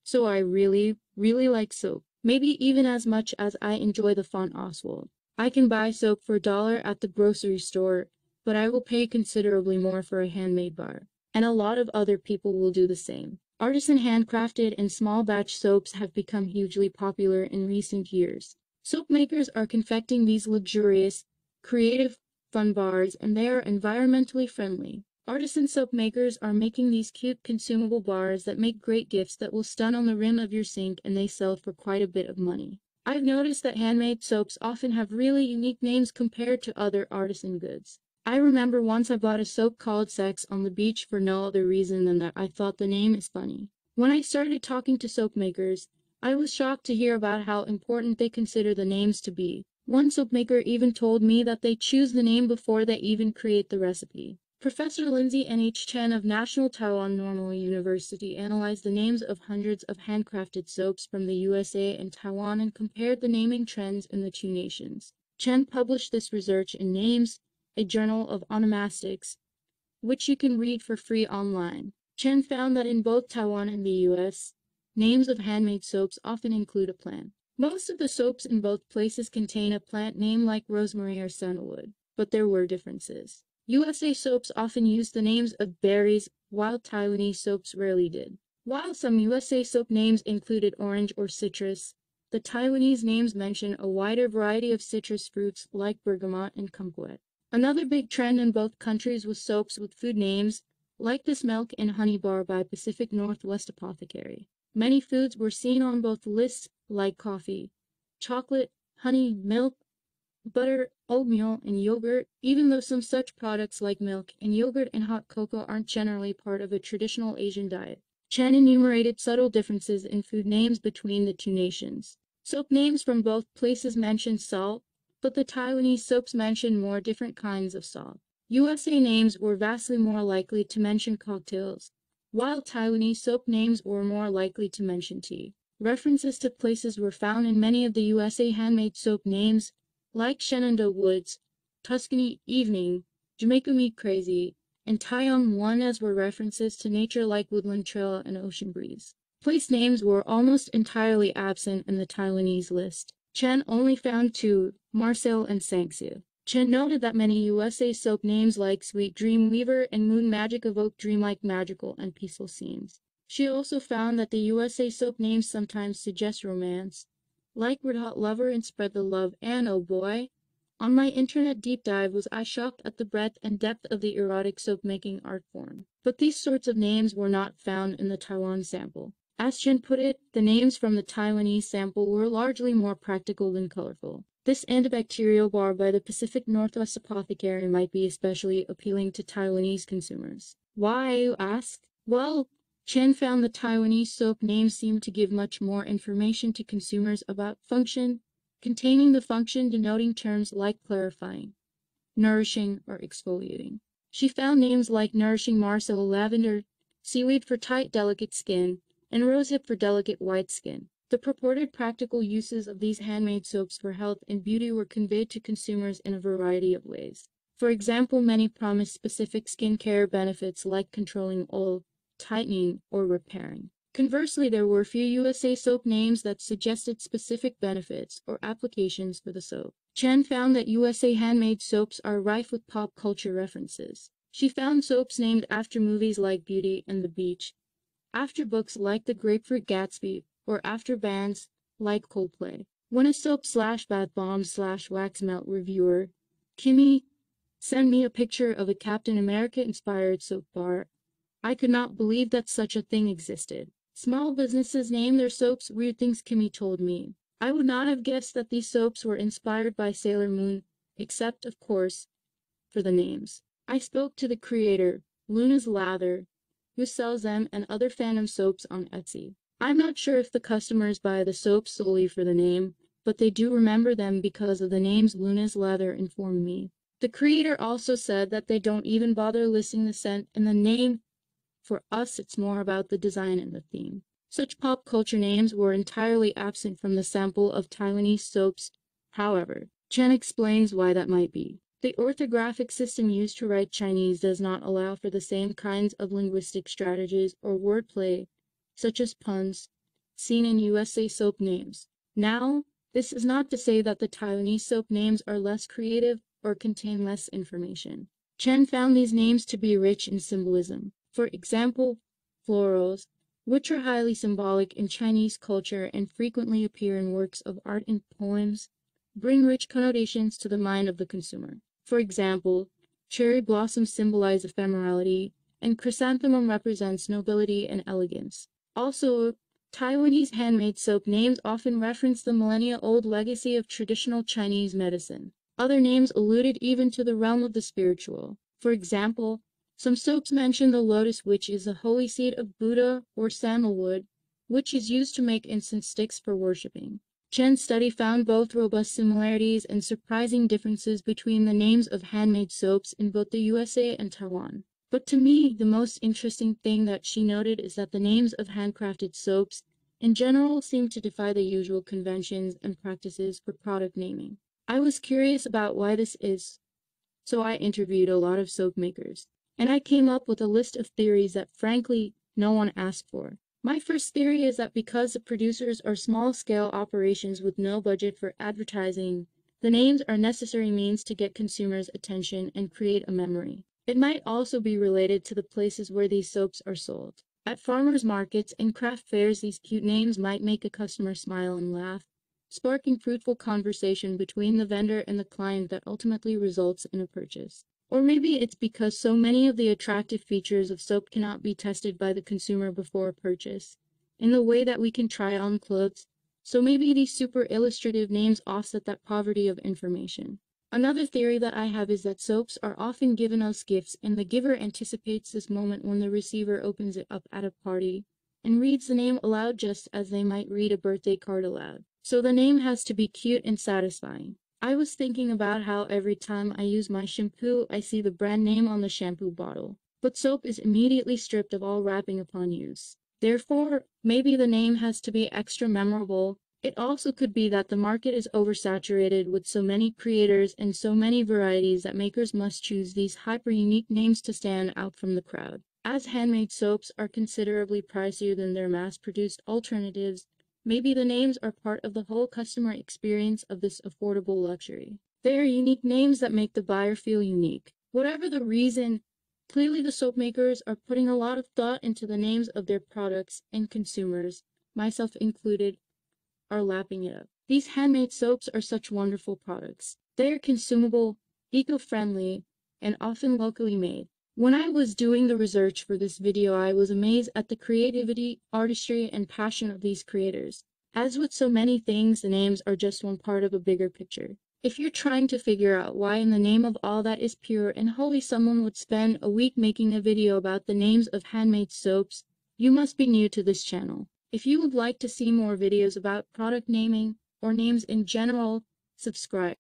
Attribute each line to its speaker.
Speaker 1: So I really, really like soap. Maybe even as much as I enjoy the font Oswald. I can buy soap for $1 at the grocery store, but I will pay considerably more for a handmade bar. And a lot of other people will do the same. Artisan handcrafted and small batch soaps have become hugely popular in recent years. Soap makers are confecting these luxurious, creative, fun bars, and they are environmentally friendly. Artisan soap makers are making these cute consumable bars that make great gifts that will stun on the rim of your sink, and they sell for quite a bit of money. I've noticed that handmade soaps often have really unique names compared to other artisan goods. I remember once I bought a soap called Sex on the beach for no other reason than that I thought the name is funny. When I started talking to soap makers, I was shocked to hear about how important they consider the names to be. One soap maker even told me that they choose the name before they even create the recipe. Professor Lindsay N.H. Chen of National Taiwan Normal University analyzed the names of hundreds of handcrafted soaps from the USA and Taiwan and compared the naming trends in the two nations. Chen published this research in Names, a journal of onomastics, which you can read for free online. Chen found that in both Taiwan and the US, names of handmade soaps often include a plant. Most of the soaps in both places contain a plant name like rosemary or sandalwood, but there were differences. USA soaps often used the names of berries, while Taiwanese soaps rarely did. While some USA soap names included orange or citrus, the Taiwanese names mention a wider variety of citrus fruits like bergamot and kumquat. Another big trend in both countries was soaps with food names, like this milk and honey bar by Pacific Northwest Apothecary. Many foods were seen on both lists, like coffee, chocolate, honey, milk, butter, oatmeal, and yogurt, even though some such products like milk and yogurt and hot cocoa aren't generally part of a traditional Asian diet. Chen enumerated subtle differences in food names between the two nations. Soap names from both places mention salt, but the Taiwanese soaps mention more different kinds of salt. USA names were vastly more likely to mention cocktails, while Taiwanese soap names were more likely to mention tea. References to places were found in many of the USA handmade soap names, like Shenandoah Woods, Tuscany Evening, Jamaica Meat Crazy, and Taiwan One, as were references to nature like Woodland Trail and Ocean Breeze. Place names were almost entirely absent in the Taiwanese list. Chen only found two, Marseille and Sangsu. Chen noted that many USA soap names like Sweet Dream Weaver and Moon Magic evoke dreamlike magical and peaceful scenes. She also found that the USA soap names sometimes suggest romance, like Red Hot Lover and Spread the Love, and oh boy, on my internet deep dive was I shocked at the breadth and depth of the erotic soap-making art form. But these sorts of names were not found in the Taiwan sample. As Chen put it, the names from the Taiwanese sample were largely more practical than colorful. This antibacterial bar by the Pacific Northwest Apothecary might be especially appealing to Taiwanese consumers. Why, you ask? Well, Chen found the Taiwanese soap names seemed to give much more information to consumers about function, containing the function denoting terms like clarifying, nourishing, or exfoliating. She found names like Nourishing Marcel Lavender, Seaweed for tight, delicate skin, and Rosehip for delicate white skin. The purported practical uses of these handmade soaps for health and beauty were conveyed to consumers in a variety of ways. For example, many promised specific skincare benefits like controlling oil, tightening, or repairing. Conversely, there were few USA soap names that suggested specific benefits or applications for the soap. Chen found that USA handmade soaps are rife with pop culture references. She found soaps named after movies like Beauty and the Beach, after books like The Grapefruit Gatsby, or after bands like Coldplay. When a soap/bath bomb/wax melt reviewer, Kimmy, sent me a picture of a Captain America-inspired soap bar, I could not believe that such a thing existed. Small businesses name their soaps weird things, Kimmy told me. I would not have guessed that these soaps were inspired by Sailor Moon, except, of course, for the names. I spoke to the creator, Luna's Lather, who sells them and other fandom soaps on Etsy. I'm not sure if the customers buy the soaps solely for the name, but they do remember them because of the names. Luna's Lather informed me. The creator also said that they don't even bother listing the scent in the name. For us, it's more about the design and the theme. Such pop culture names were entirely absent from the sample of Taiwanese soaps. However, Chen explains why that might be. The orthographic system used to write Chinese does not allow for the same kinds of linguistic strategies or wordplay, such as puns, seen in USA soap names. Now, this is not to say that the Taiwanese soap names are less creative or contain less information. Chen found these names to be rich in symbolism. For example, florals, which are highly symbolic in Chinese culture and frequently appear in works of art and poems, bring rich connotations to the mind of the consumer. For example, cherry blossoms symbolize ephemerality, and chrysanthemum represents nobility and elegance. Also, Taiwanese handmade soap names often reference the millennia-old legacy of traditional Chinese medicine. Other names alluded even to the realm of the spiritual. For example, some soaps mention the lotus, which is a holy seed of Buddha, or sandalwood, which is used to make incense sticks for worshipping. Chen's study found both robust similarities and surprising differences between the names of handmade soaps in both the USA and Taiwan. But to me, the most interesting thing that she noted is that the names of handcrafted soaps in general seem to defy the usual conventions and practices for product naming. I was curious about why this is, so I interviewed a lot of soap makers, and I came up with a list of theories that frankly no one asked for. My first theory is that because the producers are small-scale operations with no budget for advertising, the names are necessary means to get consumers' attention and create a memory. It might also be related to the places where these soaps are sold. At farmers' markets and craft fairs, these cute names might make a customer smile and laugh, sparking fruitful conversation between the vendor and the client that ultimately results in a purchase. Or maybe it's because so many of the attractive features of soap cannot be tested by the consumer before a purchase, in the way that we can try on clothes, so maybe these super illustrative names offset that poverty of information. Another theory that I have is that soaps are often given as gifts, and the giver anticipates this moment when the receiver opens it up at a party and reads the name aloud just as they might read a birthday card aloud. So the name has to be cute and satisfying. I was thinking about how every time I use my shampoo, I see the brand name on the shampoo bottle, but soap is immediately stripped of all wrapping upon use. Therefore, maybe the name has to be extra memorable. It also could be that the market is oversaturated with so many creators and so many varieties that makers must choose these hyper-unique names to stand out from the crowd. As handmade soaps are considerably pricier than their mass-produced alternatives, maybe the names are part of the whole customer experience of this affordable luxury. They are unique names that make the buyer feel unique. Whatever the reason, clearly the soap makers are putting a lot of thought into the names of their products, and consumers, myself included, are lapping it up. These handmade soaps are such wonderful products. They are consumable, eco-friendly, and often locally made. When I was doing the research for this video, I was amazed at the creativity, artistry, and passion of these creators. As with so many things, the names are just one part of a bigger picture. If you're trying to figure out why in the name of all that is pure and holy someone would spend a week making a video about the names of handmade soaps, you must be new to this channel. If you would like to see more videos about product naming or names in general, subscribe.